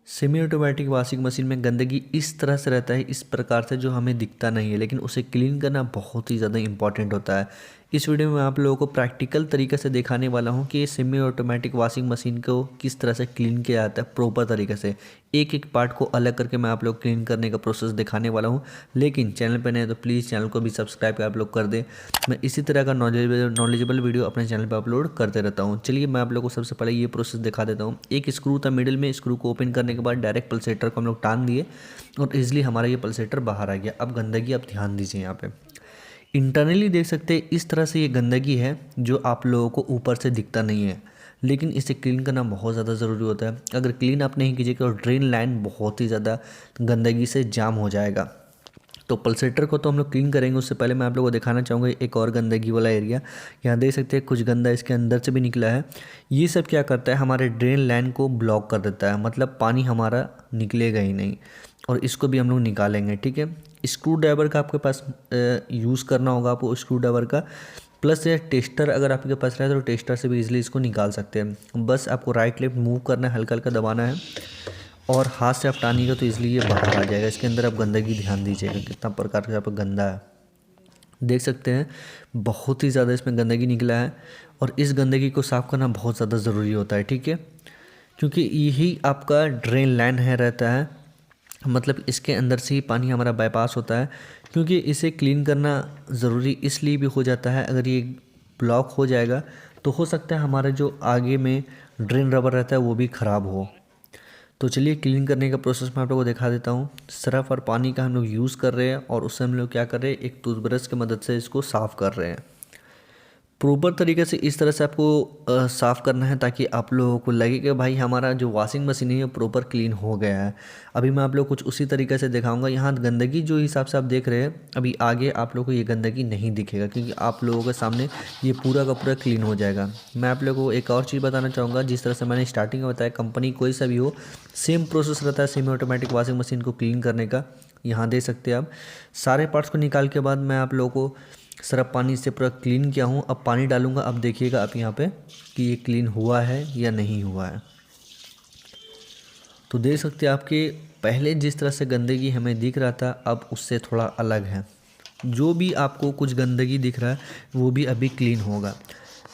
Semi automatic washing machine में गंदगी इस तरह से रहता है, इस प्रकार से, जो हमें दिखता नहीं है, लेकिन उसे क्लीन करना बहुत ही ज़्यादा इंपॉर्टेंट होता है। इस वीडियो में आप लोगों को प्रैक्टिकल तरीके से दिखाने वाला हूं कि सेमी ऑटोमेटिक वॉशिंग मशीन को किस तरह से क्लीन किया जाता है प्रॉपर तरीके से। एक एक पार्ट को अलग करके मैं आप लोग क्लीन करने का प्रोसेस दिखाने वाला हूं। लेकिन चैनल पर नए तो प्लीज़ चैनल को भी सब्सक्राइब आप लोग कर दें। मैं इसी तरह का नॉलेजेबल वीडियो अपने चैनल पर अपलोड करते रहता हूँ। चलिए मैं आप लोग को सबसे पहले ये प्रोसेस दिखा देता हूँ। एक स्क्रू था मिडिल में, स्क्रू को ओपन करने के बाद डायरेक्ट पल्सेटर को हम लोग टान दिए और ईजिली हमारा ये पल्सेटर बाहर आ गया। अब गंदगी आप ध्यान दीजिए, यहाँ पे इंटरनली देख सकते हैं इस तरह से ये गंदगी है जो आप लोगों को ऊपर से दिखता नहीं है, लेकिन इसे क्लीन करना बहुत ज़्यादा ज़रूरी होता है। अगर क्लीन आप नहीं कीजिएगा तो ड्रेन लाइन बहुत ही ज़्यादा गंदगी से जाम हो जाएगा। तो पल्सेटर को तो हम लोग क्लीन करेंगे, उससे पहले मैं आप लोगों को दिखाना चाहूँगा एक और गंदगी वाला एरिया। यहाँ देख सकते हैं कुछ गंदा इसके अंदर से भी निकला है। ये सब क्या करता है, हमारे ड्रेन लाइन को ब्लॉक कर देता है, मतलब पानी हमारा निकलेगा ही नहीं, और इसको भी हम लोग निकालेंगे। ठीक है, स्क्रू ड्राइवर का आपके पास यूज़ करना होगा आपको, स्क्रू ड्राइवर का प्लस ये टेस्टर अगर आपके पास रहे तो टेस्टर से भी इजीली इसको निकाल सकते हैं। बस आपको राइट लेफ्ट मूव करना है, हल्का हल्का दबाना है और हाथ से आप टानिएगा तो इसलिए ये बाहर आ जाएगा। इसके अंदर आप गंदगी ध्यान दीजिएगा कितना प्रकार का यहाँ पर गंदा है, देख सकते हैं बहुत ही ज़्यादा इसमें गंदगी निकला है। और इस गंदगी को साफ़ करना बहुत ज़्यादा ज़रूरी होता है, ठीक है, क्योंकि यही आपका ड्रेन लाइन है रहता है, मतलब इसके अंदर से ही पानी हमारा बाईपास होता है। क्योंकि इसे क्लीन करना ज़रूरी इसलिए भी हो जाता है, अगर ये ब्लॉक हो जाएगा तो हो सकता है हमारा जो आगे में ड्रेन रबर रहता है वो भी ख़राब हो। तो चलिए क्लीन करने का प्रोसेस मैं आप लोगों को दिखा देता हूँ। सरफ और पानी का हम लोग यूज़ कर रहे हैं और उससे हम लोग क्या कर रहे हैं, एक टूथब्रश की मदद से इसको साफ़ कर रहे हैं। प्रॉपर तरीके से इस तरह से आपको साफ़ करना है ताकि आप लोगों को लगे कि भाई हमारा जो वॉशिंग मशीन है ये प्रॉपर क्लीन हो गया है। अभी मैं आप लोग कुछ उसी तरीके से दिखाऊंगा। यहाँ गंदगी जो हिसाब से आप देख रहे हैं, अभी आगे आप लोगों को ये गंदगी नहीं दिखेगा क्योंकि आप लोगों के सामने ये पूरा का पूरा क्लीन हो जाएगा। मैं आप लोगों को एक और चीज़ बताना चाहूँगा, जिस तरह से मैंने स्टार्टिंग में बताया, कंपनी कोई सा भी हो सेम प्रोसेस रहता है सेमी ऑटोमेटिक वॉशिंग मशीन को क्लीन करने का। यहाँ देख सकते हैं आप सारे पार्ट्स को निकाल के बाद मैं आप लोगों को सरफ पानी से पूरा क्लीन किया हूँ। अब पानी डालूंगा, अब देखिएगा आप यहाँ पे कि ये क्लीन हुआ है या नहीं हुआ है। तो देख सकते हैं आपके पहले जिस तरह से गंदगी हमें दिख रहा था अब उससे थोड़ा अलग है। जो भी आपको कुछ गंदगी दिख रहा है वो भी अभी क्लीन होगा।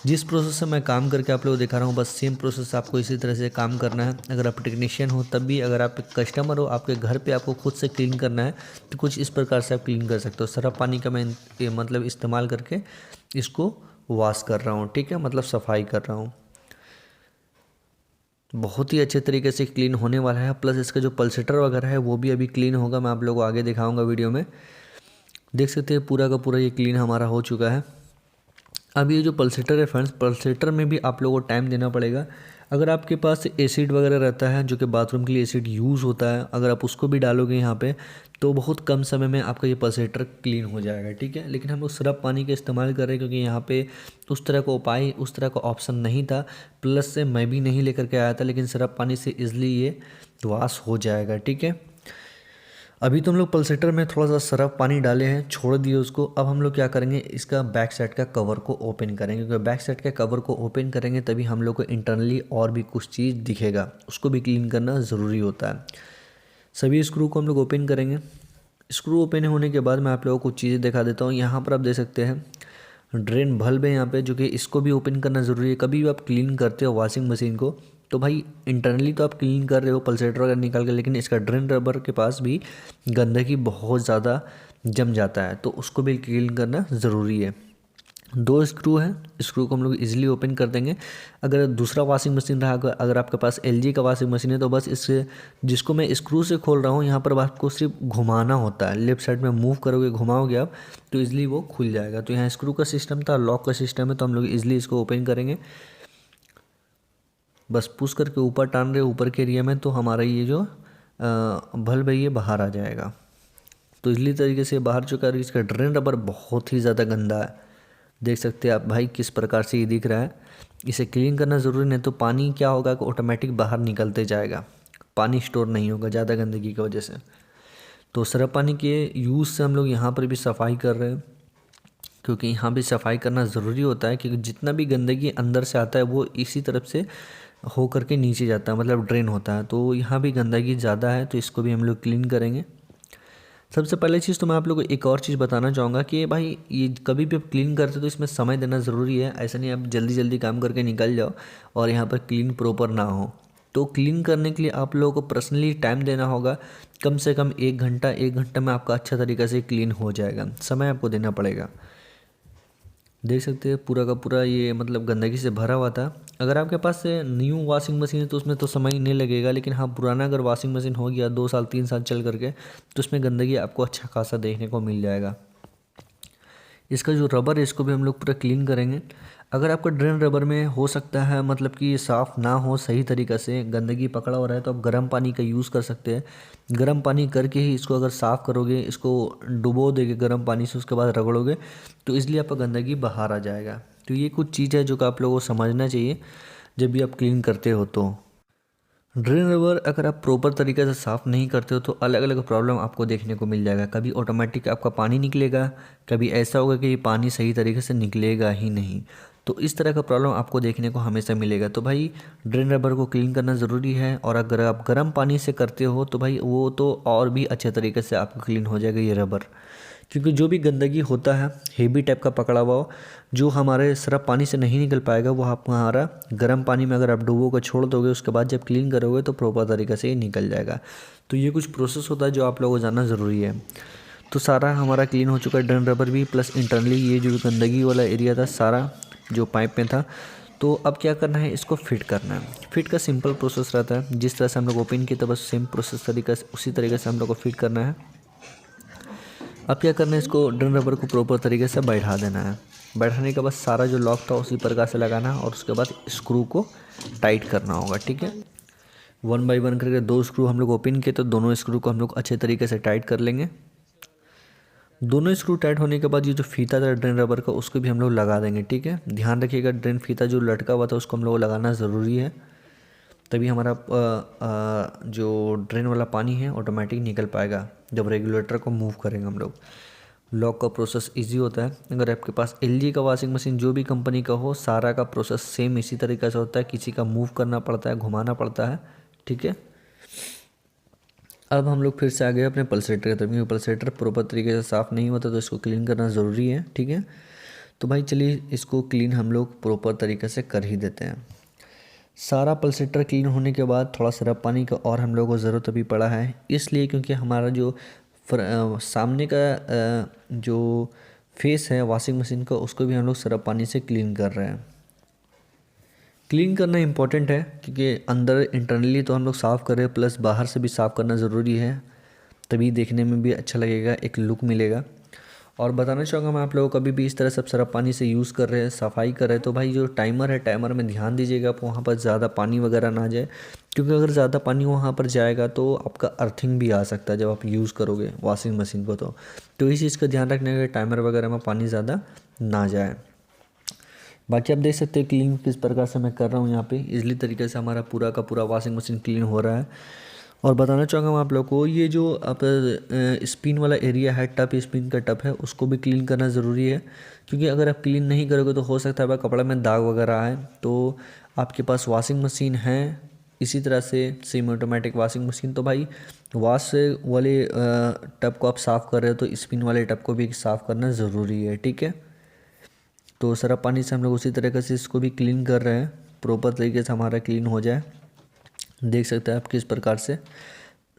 जिस प्रोसेस से मैं काम करके आप लोगों को दिखा रहा हूँ, बस सेम प्रोसेस आपको इसी तरह से काम करना है। अगर आप टेक्नीशियन हो तब भी, अगर आप कस्टमर हो आपके घर पे आपको खुद से क्लीन करना है तो कुछ इस प्रकार से आप क्लीन कर सकते हो। सरफ पानी का मैं मतलब इस्तेमाल करके इसको वॉश कर रहा हूँ, ठीक है, मतलब सफाई कर रहा हूँ। बहुत ही अच्छे तरीके से क्लीन होने वाला है, प्लस इसका जो पल्सेटर वगैरह है वो भी अभी क्लीन होगा। मैं आप लोगों को आगे दिखाऊँगा वीडियो में। देख सकते हैं पूरा का पूरा ये क्लीन हमारा हो चुका है। अब ये जो पल्सेटर है फ्रेंड्स, पल्सेटर में भी आप लोगों को टाइम देना पड़ेगा। अगर आपके पास एसिड वगैरह रहता है, जो कि बाथरूम के लिए एसिड यूज़ होता है, अगर आप उसको भी डालोगे यहाँ पे तो बहुत कम समय में आपका ये पल्सेटर क्लीन हो जाएगा, ठीक है। लेकिन हम लोग सरफ पानी का इस्तेमाल कर रहे हैं क्योंकि यहाँ पे उस तरह का उपाय, उस तरह का ऑप्शन नहीं था, प्लस से मैं भी नहीं लेकर के आया था, लेकिन सरफ पानी से ईजिली ये वॉश हो जाएगा, ठीक है। अभी तो हम लोग पल्सेटर में थोड़ा सा सरफ पानी डाले हैं, छोड़ दिए उसको। अब हम लोग क्या करेंगे, इसका बैक साइड का कवर को ओपन करेंगे, क्योंकि बैक साइड के कवर को ओपन करेंगे तभी हम लोग को इंटरनली और भी कुछ चीज़ दिखेगा, उसको भी क्लीन करना ज़रूरी होता है। सभी स्क्रू को हम लोग ओपन करेंगे। स्क्रू ओपन होने के बाद मैं आप लोगों को कुछ चीज़ें दिखा देता हूँ। यहाँ पर आप देख सकते हैं ड्रेन बल्ब है यहाँ पे, जो कि इसको भी ओपन करना ज़रूरी है। कभी भी आप क्लीन करते हो वॉशिंग मशीन को तो भाई इंटरनली तो आप क्लीन कर रहे हो पल्सेटर वगैरह निकाल के, लेकिन इसका ड्रेन रबर के पास भी गंदगी बहुत ज़्यादा जम जाता है, तो उसको भी क्लीन करना ज़रूरी है। दो स्क्रू है, स्क्रू को हम लोग इजीली ओपन कर देंगे। अगर दूसरा वॉशिंग मशीन रहा, अगर आपके पास एलजी का वॉशिंग मशीन है तो बस इससे, जिसको मैं स्क्रू से खोल रहा हूँ, यहाँ पर आपको सिर्फ घुमाना होता है। लेफ्ट साइड में मूव करोगे, घुमाओगे आप तो इजीली वो खुल जाएगा। तो यहाँ स्क्रू का सिस्टम था, लॉक का सिस्टम है, तो हम लोग इजीली इसको ओपन करेंगे। बस पुश करके ऊपर टान रहे ऊपर के एरिया में, तो हमारा ये जो बल्ब है ये बाहर आ जाएगा। तो इजली तरीके से बाहर चुका है। इसका ड्रेन रबर बहुत ही ज़्यादा गंदा है, देख सकते हैं आप भाई किस प्रकार से ये दिख रहा है। इसे क्लीन करना ज़रूरी, नहीं तो पानी क्या होगा कि ऑटोमेटिक बाहर निकलते जाएगा, पानी स्टोर नहीं होगा ज़्यादा गंदगी की वजह से। तो सरफ पानी के यूज़ से हम लोग यहाँ पर भी सफाई कर रहे हैं, क्योंकि यहाँ भी सफाई करना ज़रूरी होता है, क्योंकि जितना भी गंदगी अंदर से आता है वो इसी तरफ से हो करके नीचे जाता है, मतलब ड्रेन होता है। तो यहाँ भी गंदगी ज़्यादा है, तो इसको भी हम लोग क्लीन करेंगे। सबसे पहले चीज़ तो मैं आप लोगों को एक और चीज़ बताना चाहूँगा कि भाई ये कभी भी आप क्लीन करते हो तो इसमें समय देना ज़रूरी है। ऐसा नहीं आप जल्दी जल्दी काम करके निकल जाओ और यहाँ पर क्लीन प्रॉपर ना हो। तो क्लीन करने के लिए आप लोगों को पर्सनली टाइम देना होगा। कम से कम 1 घंटा, 1 घंटा में आपका अच्छा तरीक़े से क्लीन हो जाएगा। समय आपको देना पड़ेगा। देख सकते हैं पूरा का पूरा ये मतलब गंदगी से भरा हुआ था। अगर आपके पास से न्यू वॉशिंग मशीन है तो उसमें तो समय नहीं लगेगा, लेकिन हाँ पुराना अगर वॉशिंग मशीन हो गया 2 साल 3 साल चल करके, तो उसमें गंदगी आपको अच्छा खासा देखने को मिल जाएगा। इसका जो रबर है इसको भी हम लोग पूरा क्लीन करेंगे। अगर आपका ड्रेन रबर में हो सकता है मतलब कि ये साफ़ ना हो सही तरीक़े से, गंदगी पकड़ा हो रहा है, तो आप गर्म पानी का यूज़ कर सकते हैं। गर्म पानी करके ही इसको अगर साफ़ करोगे, इसको डुबो देगे गर्म पानी से, उसके बाद रगड़ोगे, तो इसलिए आपका गंदगी बाहर आ जाएगा। तो ये कुछ चीज़ है जो कि आप लोगों को समझना चाहिए जब भी आप क्लीन करते हो। तो ड्रेन रबर अगर आप प्रॉपर तरीके से साफ़ नहीं करते हो तो अलग अलग प्रॉब्लम आपको देखने को मिल जाएगा। कभी ऑटोमेटिक आपका पानी निकलेगा, कभी ऐसा होगा कि ये पानी सही तरीके से निकलेगा ही नहीं। तो इस तरह का प्रॉब्लम आपको देखने को हमेशा मिलेगा। तो भाई ड्रेन रबर को क्लीन करना ज़रूरी है, और अगर आप गर्म पानी से करते हो तो भाई वो तो और भी अच्छे तरीके से आपको क्लीन हो जाएगा ये रबर। क्योंकि जो भी गंदगी होता है हेवी टाइप का पकड़ा हुआ हो, जो हमारे सिर्फ पानी से नहीं निकल पाएगा, वो आप हमारा गर्म पानी में अगर आप डुबो कर छोड़ दोगे, उसके बाद जब क्लीन करोगे तो प्रॉपर तरीके से ये निकल जाएगा। तो ये कुछ प्रोसेस होता है जो आप लोगों को जानना ज़रूरी है। तो सारा हमारा क्लीन हो चुका है ड्रेन रबर भी, प्लस इंटरनली ये जो गंदगी वाला एरिया था सारा जो पाइप में था। तो अब क्या करना है, इसको फिट करना है। फिट का सिंपल प्रोसेस रहता है, जिस तरह से हम लोग ओपन किए तो बस सेम प्रोसेस तरीका से उसी तरीके से हम लोग को फिट करना है। अब क्या करना है, इसको ड्रेन रबर को प्रॉपर तरीके से बैठा देना है। बैठाने के बाद सारा जो लॉक था उसी प्रकार से लगाना है, और उसके बाद स्क्रू को टाइट करना होगा। ठीक है, 1 बाय 1 करके 2 स्क्रू हम लोग ओपन किए, तो दोनों स्क्रू को हम लोग अच्छे तरीके से टाइट कर लेंगे। दोनों स्क्रू टाइट होने के बाद ये जो फीता था ड्रेन रबर का उसको भी हम लोग लगा देंगे। ठीक है, ध्यान रखिएगा ड्रेन फीता जो लटका हुआ था उसको हम लोग को लगाना ज़रूरी है, तभी हमारा जो ड्रेन वाला पानी है ऑटोमेटिक निकल पाएगा जब रेगुलेटर को मूव करेंगे हम लोग। लॉक का प्रोसेस इजी होता है। अगर आपके पास एलजी का वॉशिंग मशीन जो भी कंपनी का हो, सारा का प्रोसेस सेम इसी तरीके से होता है। किसी का मूव करना पड़ता है, घुमाना पड़ता है। ठीक है, अब हम लोग फिर से आ गए अपने पल्सेटर की तरफ, क्योंकि पल्सेटर प्रॉपर तरीके से साफ़ नहीं होता तो इसको क्लीन करना ज़रूरी है। ठीक है, तो भाई चलिए इसको क्लीन हम लोग प्रॉपर तरीके से कर ही देते हैं। सारा पल्सेटर क्लीन होने के बाद थोड़ा सरफ पानी का और हम लोगों को ज़रूरत अभी पड़ा है, इसलिए क्योंकि हमारा जो सामने का जो फेस है वॉशिंग मशीन का उसको भी हम लोग सरफ पानी से क्लीन कर रहे हैं। क्लीन करना इम्पोर्टेंट है क्योंकि अंदर इंटरनली तो हम लोग साफ़ करें, प्लस बाहर से भी साफ़ करना ज़रूरी है, तभी देखने में भी अच्छा लगेगा, एक लुक मिलेगा। और बताना चाहूँगा मैं आप लोगों को, कभी भी इस तरह सब सरफ पानी से यूज़ कर रहे हैं, सफाई कर रहे हैं, तो भाई जो टाइमर है टाइमर में ध्यान दीजिएगा आप वहाँ पर ज़्यादा पानी वगैरह ना जाए, क्योंकि अगर ज़्यादा पानी वहाँ पर जाएगा तो आपका अर्थिंग भी आ सकता है जब आप यूज़ करोगे वॉशिंग मशीन को। तो इस चीज़ का ध्यान रखने के टाइमर वगैरह में पानी ज़्यादा ना जाए। बाकी आप देख सकते हैं क्लीन किस प्रकार से मैं कर रहा हूँ यहाँ पे, इजली तरीके से हमारा पूरा का पूरा वॉशिंग मशीन क्लीन हो रहा है। और बताना चाहूँगा मैं आप लोग को, ये जो आप स्पिन वाला एरिया है, टप स्पिन का टप है, उसको भी क्लीन करना ज़रूरी है, क्योंकि अगर आप क्लीन नहीं करोगे तो हो सकता है आपका कपड़ा में दाग वगैरह आए। तो आपके पास वॉशिंग मशीन है इसी तरह से सेमी ऑटोमेटिक वॉशिंग मशीन, तो भाई वॉश वाले टप को आप साफ़ कर रहे हो तो स्पिन वाले टप को भी साफ़ करना ज़रूरी है। ठीक है, तो सरफ पानी से हम लोग उसी तरीके से इसको भी क्लीन कर रहे हैं, प्रॉपर तरीके से हमारा क्लीन हो जाए। देख सकते हैं आप किस प्रकार से।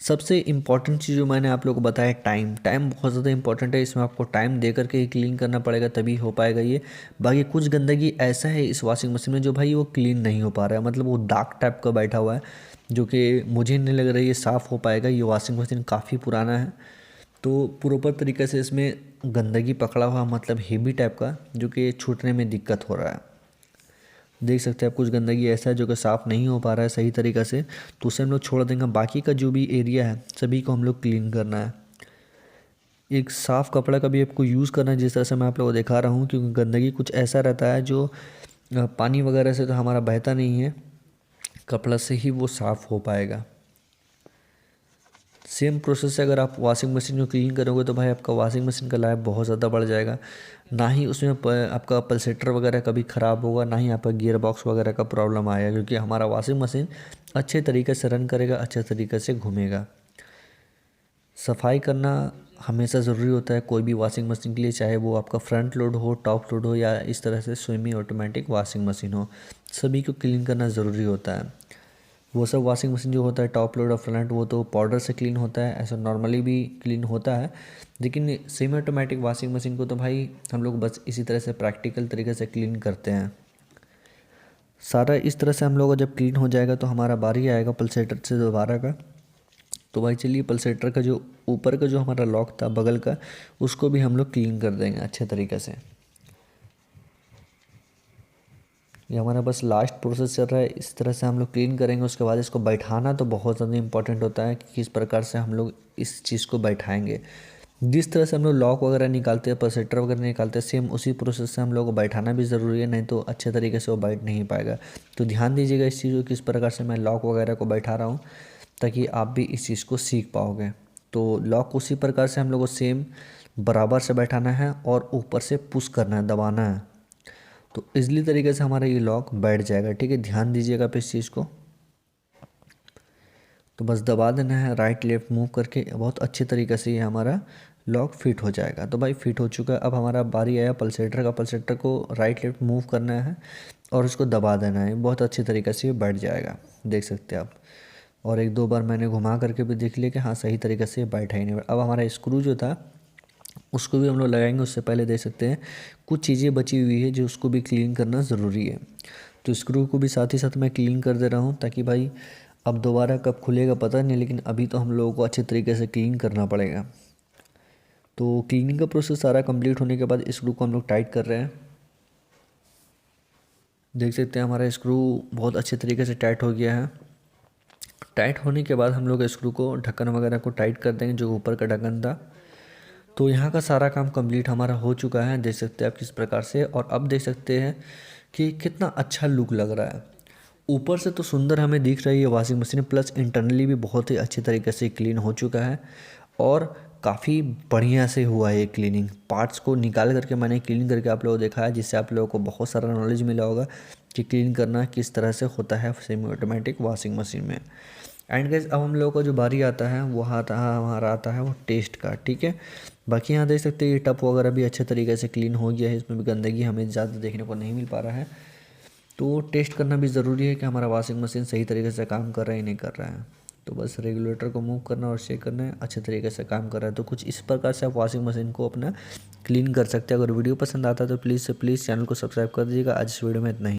सबसे इम्पॉर्टेंट चीज़ जो मैंने आप लोगों को बताया, टाइम बहुत ज़्यादा इंपॉर्टेंट है। इसमें आपको टाइम दे करके ही क्लीन करना पड़ेगा, तभी हो पाएगा ये। बाकी कुछ गंदगी ऐसा है इस वॉशिंग मशीन में जो भाई वो क्लीन नहीं हो पा रहा है, मतलब वो दाग टाइप का बैठा हुआ है, जो कि मुझे नहीं लग रहा है ये साफ़ हो पाएगा। ये वॉशिंग मशीन काफ़ी पुराना है, तो प्रॉपर तरीके से इसमें गंदगी पकड़ा हुआ, मतलब हेवी टाइप का, जो कि छूटने में दिक्कत हो रहा है। देख सकते हैं आप कुछ गंदगी ऐसा है जो कि साफ़ नहीं हो पा रहा है सही तरीक़े से, तो उसे हम लोग छोड़ देंगे। बाकी का जो भी एरिया है सभी को हम लोग क्लीन करना है। एक साफ़ कपड़ा का भी आपको यूज़ करना है, जिस तरह से मैं आप लोगों को दिखा रहा हूँ, क्योंकि गंदगी कुछ ऐसा रहता है जो पानी वगैरह से तो हमारा बहता नहीं है, कपड़ा से ही वो साफ़ हो पाएगा। सेम प्रोसेस से अगर आप वॉशिंग मशीन को क्लीन करोगे तो भाई आपका वॉशिंग मशीन का लाइफ बहुत ज़्यादा बढ़ जाएगा। ना ही उसमें आपका पल्सेटर वगैरह कभी ख़राब होगा, ना ही आपका गियर बॉक्स वगैरह का प्रॉब्लम आएगा, क्योंकि हमारा वॉशिंग मशीन अच्छे तरीके से रन करेगा, अच्छे तरीके से घूमेगा। सफाई करना हमेशा ज़रूरी होता है कोई भी वॉशिंग मशीन के लिए, चाहे वो आपका फ्रंट लोड हो, टॉप लोड हो, या इस तरह से सेमी ऑटोमेटिक वॉशिंग मशीन हो, सभी को क्लीन करना ज़रूरी होता है। वो सब वॉशिंग मशीन जो होता है टॉप लोड और फ्रंट, वो तो पाउडर से क्लीन होता है, ऐसा नॉर्मली भी क्लीन होता है। लेकिन सेमी ऑटोमेटिक वॉशिंग मशीन को तो भाई हम लोग बस इसी तरह से प्रैक्टिकल तरीके से क्लीन करते हैं। सारा इस तरह से हम लोग जब क्लीन हो जाएगा तो हमारा बारी आएगा पल्सेटर से दोबारा का। तो भाई चलिए पल्सेटर का जो ऊपर का जो हमारा लॉक था बगल का, उसको भी हम लोग क्लीन कर देंगे अच्छे तरीके से। ये हमारा बस लास्ट प्रोसेस चल रहा है, इस तरह से हम लोग क्लीन करेंगे। उसके बाद इसको बैठाना तो बहुत ज़्यादा इंपॉर्टेंट होता है कि किस प्रकार से हम लोग इस चीज़ को बैठाएंगे। जिस तरह से हम लोग लॉक वगैरह निकालते हैं, पल्सेटर वगैरह निकालते हैं, सेम उसी प्रोसेस से हम लोग को बैठाना भी ज़रूरी है, नहीं तो अच्छे तरीके से वो बैठ नहीं पाएगा। तो ध्यान दीजिएगा इस चीज़ को, किस प्रकार से मैं लॉक वगैरह को बैठा रहा हूँ, ताकि आप भी इस चीज़ को सीख पाओगे। तो लॉक उसी प्रकार से हम लोग को सेम बराबर से बैठाना है और ऊपर से पुश करना है, दबाना है, तो इजली तरीके से हमारा ये लॉक बैठ जाएगा। ठीक है, ध्यान दीजिएगा आप इस चीज़ को। तो बस दबा देना है राइट लेफ्ट मूव करके, बहुत अच्छे तरीके से ये हमारा लॉक फिट हो जाएगा। तो भाई फिट हो चुका है। अब हमारा बारी आया पल्सेटर का। पल्सेटर को राइट लेफ्ट मूव करना है और उसको दबा देना है, बहुत अच्छे तरीके से ये बैठ जाएगा, देख सकते हैं आप। और एक दो बार मैंने घुमा करके भी देख लिया कि हाँ सही तरीके से बैठा ही नहीं। अब हमारा स्क्रू जो था उसको भी हम लोग लगाएंगे। उससे पहले देख सकते हैं कुछ चीज़ें बची हुई है जो उसको भी क्लीन करना ज़रूरी है। तो स्क्रू को भी साथ ही साथ मैं क्लीन कर दे रहा हूँ, ताकि भाई अब दोबारा कब खुलेगा पता नहीं, लेकिन अभी तो हम लोगों को अच्छे तरीके से क्लीन करना पड़ेगा। तो क्लीनिंग का प्रोसेस सारा कंप्लीट होने के बाद स्क्रू को हम लोग टाइट कर रहे हैं। देख सकते हैं हमारा स्क्रू बहुत अच्छे तरीके से टाइट हो गया है। टाइट होने के बाद हम लोग स्क्रू को ढक्कन वगैरह को टाइट कर देंगे, जो ऊपर का ढक्कन था। तो यहाँ का सारा काम कंप्लीट हमारा हो चुका है, देख सकते हैं आप किस प्रकार से। और अब देख सकते हैं कि कितना अच्छा लुक लग रहा है। ऊपर से तो सुंदर हमें दिख रही है वॉशिंग मशीन, प्लस इंटरनली भी बहुत ही अच्छी तरीके से क्लीन हो चुका है और काफ़ी बढ़िया से हुआ है ये क्लीनिंग। पार्ट्स को निकाल करके मैंने क्लीन करके आप लोगों को दिखाया, जिससे आप लोगों को बहुत सारा नॉलेज मिला होगा कि क्लीन करना किस तरह से होता है सेमी ऑटोमेटिक वॉशिंग मशीन में। एंड गाइस अब हम लोगों का जो बारी आता है वो हमारा आता है वो टेस्ट का। ठीक है, बाकी यहाँ देख सकते हैं ये टप वगैरह भी अच्छे तरीके से क्लीन हो गया है, इसमें भी गंदगी हमें ज़्यादा देखने को नहीं मिल पा रहा है। तो टेस्ट करना भी ज़रूरी है कि हमारा वॉशिंग मशीन सही तरीके से काम कर रहा है या नहीं कर रहा है। तो बस रेगुलेटर को मूव करना और चेक करना है अच्छे तरीके से काम कर रहा है। तो कुछ इस प्रकार से आप वॉशिंग मशीन को अपना क्लीन कर सकते हैं। अगर वीडियो पसंद आता है तो प्लीज़ से प्लीज़ चैनल को सब्सक्राइब कर दीजिएगा। आज इस वीडियो में इतना ही।